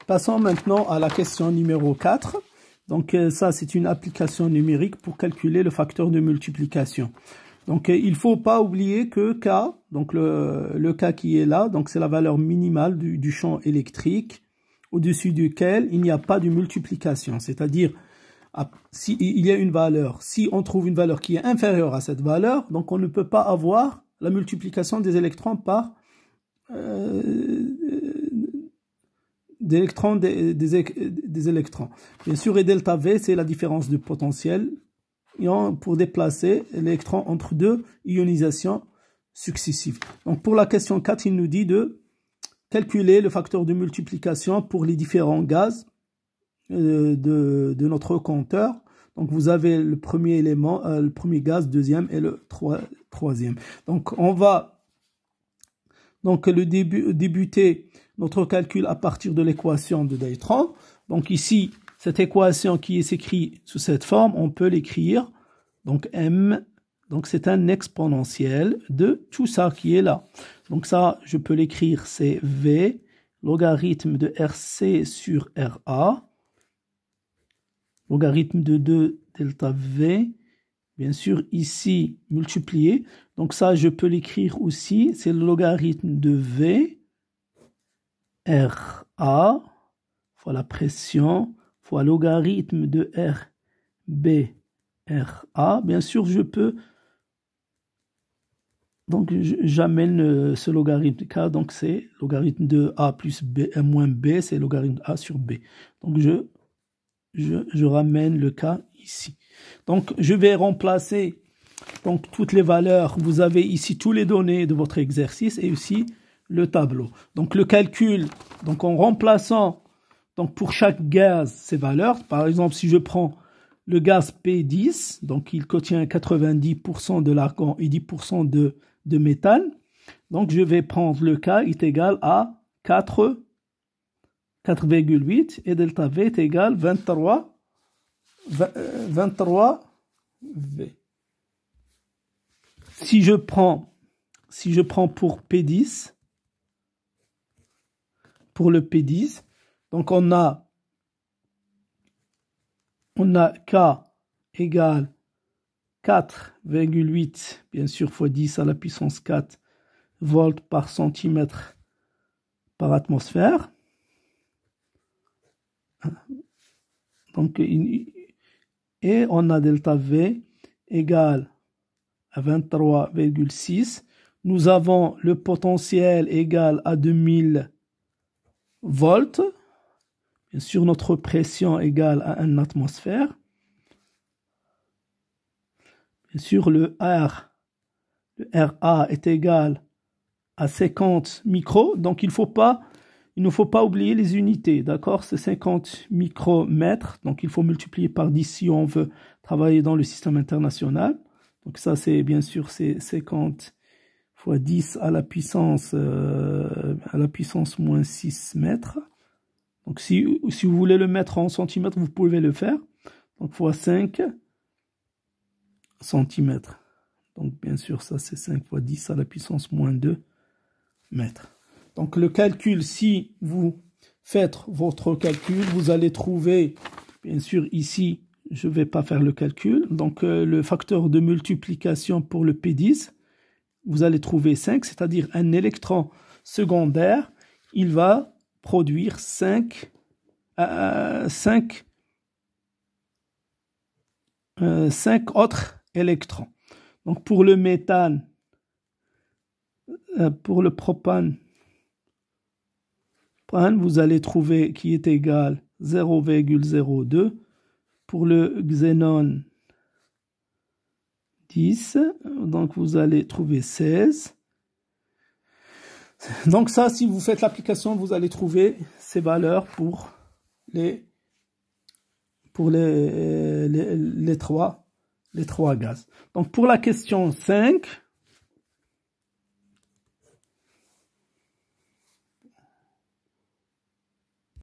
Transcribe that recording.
Passons maintenant à la question numéro 4. Donc ça, c'est une application numérique pour calculer le facteur de multiplication. Donc il ne faut pas oublier que K, donc le K qui est là, donc c'est la valeur minimale du champ électrique au-dessus duquel il n'y a pas de multiplication. C'est-à-dire, si il y a une valeur, si on trouve une valeur qui est inférieure à cette valeur, donc on ne peut pas avoir la multiplication des électrons par des électrons. Bien sûr, et delta V, c'est la différence de potentiel pour déplacer l'électron entre deux ionisations successives. Donc pour la question 4, il nous dit de calculer le facteur de multiplication pour les différents gaz de notre compteur. Donc vous avez le premier élément, le premier gaz, deuxième et le troisième. Donc on va débuter notre calcul à partir de l'équation de Dalton. Donc ici, cette équation qui s'écrit sous cette forme, on peut l'écrire. Donc M, donc c'est un exponentiel de tout ça qui est là. Donc ça, je peux l'écrire, c'est V, logarithme de RC sur RA, logarithme de 2 delta V, bien sûr ici multiplié. Donc ça, je peux l'écrire aussi, c'est le logarithme de V, RA, fois la pression, fois logarithme de RB, RA. Bien sûr, je peux, donc j'amène ce logarithme K, donc c'est logarithme de A plus B, moins B, c'est logarithme A sur B. Donc je ramène le K ici. Donc je vais remplacer donc toutes les valeurs. Vous avez ici tous les données de votre exercice et aussi le tableau. Donc le calcul, donc en remplaçant donc pour chaque gaz ces valeurs, par exemple si je prends le gaz P10, donc il contient 90% de l'argon et 10% de méthane, donc je vais prendre le K est égal à 4,8 et delta V est égal 23 V. Si je prends pour P10, pour le P10, donc on a K égale 4,8, bien sûr, fois 10 à la puissance 4 volts par centimètre par atmosphère. Donc, et on a delta V égale à 23,6. Nous avons le potentiel égal à 2000 volts. Bien sûr, notre pression égale à 1 atmosphère. Bien sûr, le RA est égal à 50 micros. Donc, il ne faut pas oublier les unités. D'accord? C'est 50 micromètres. Donc, il faut multiplier par 10 si on veut travailler dans le système international. Donc, ça, c'est bien sûr, c'est 50 fois 10 à la puissance moins 6 mètres. Donc, si vous voulez le mettre en centimètres, vous pouvez le faire. Donc, fois 5 centimètres. Donc, bien sûr, ça, c'est 5 fois 10 à la puissance moins 2 mètres. Donc, le calcul, si vous faites votre calcul, vous allez trouver, bien sûr, ici, je ne vais pas faire le calcul. Donc, le facteur de multiplication pour le P10, vous allez trouver 5, c'est-à-dire un électron secondaire, il va produire 5 autres électrons. Donc pour le méthane, pour le propane, vous allez trouver qui est égal 0,02. Pour le xénone, 10. Donc vous allez trouver 16. Donc ça, si vous faites l'application, vous allez trouver ces valeurs pour les trois gaz. Donc pour la question 5,